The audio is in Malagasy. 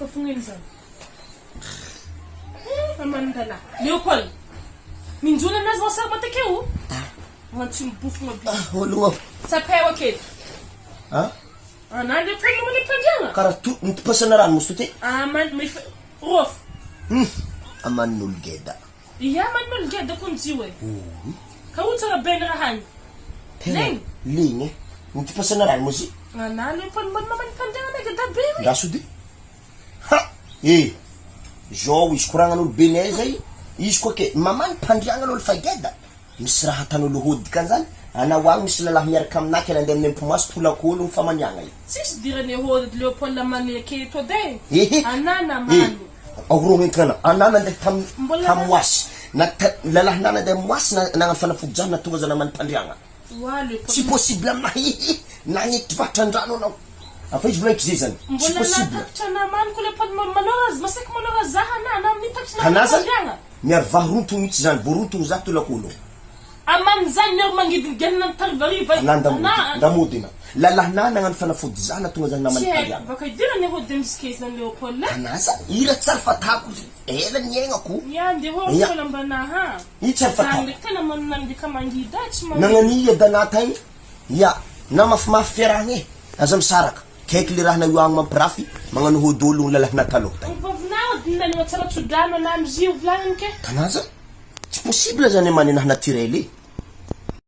Fafungin zany. Amandala. Leopold. Minjuna nazy wasama takeo. Wanti mbufu mabi. Olungo. Sapewa kid. Ha? Ana Leopold mo ni panjanga. Karatu ntipasanaran mustuti. Aman mi rof. Aman nulgeda. Iya man nulgeda kunjiwe. Kawuta benra han. Ling. Ling. Ntipasanaran musi. Ana Leopold mo man panjanga na gada bebe. Dasudi. Ha. Jo iskuranganul benezay. Isko ke maman pandrianganul fageda. Misy raha tan'olo hody kan zany anao misy lalahy miaraka aminaka na ndeha mimpomasy tolakolo mifamaniagna io tsisy dirany hody Leopold many aketo de anana many ahoro entana anana ndeha tamoasy na lalahy nana ndeha moasy nagna fanafody zany na tonga zany many pandriagna tsy possible aminahy nagnety vatrandrano anao afa izy volaiky zay zany tsy possible mbola ko Leopold malora masaky malora zaha na mitapitra pandriagna miary varonto mihitsy zany voronto za tolakolo Aman zany nero mangidigana tarivariva ndamodina lalahy nana nagnano fanafody zana tonga zany namany pandriagna baka idirany hody miskesy na Leopold anaza ira tsara fatako ela niaignako ya nde ho lambana ha i tsara fatako tena manandika mangida tsy nagnania danatagny ya na mafimafy fiarahagna aza misaraka kaiky le raha na io agny mampirafy magnano hody ologno lalahy nataloha tagny vavinao dinany matsara tsodrano na amizio vlanike tanaza tsy possible zany manena naturel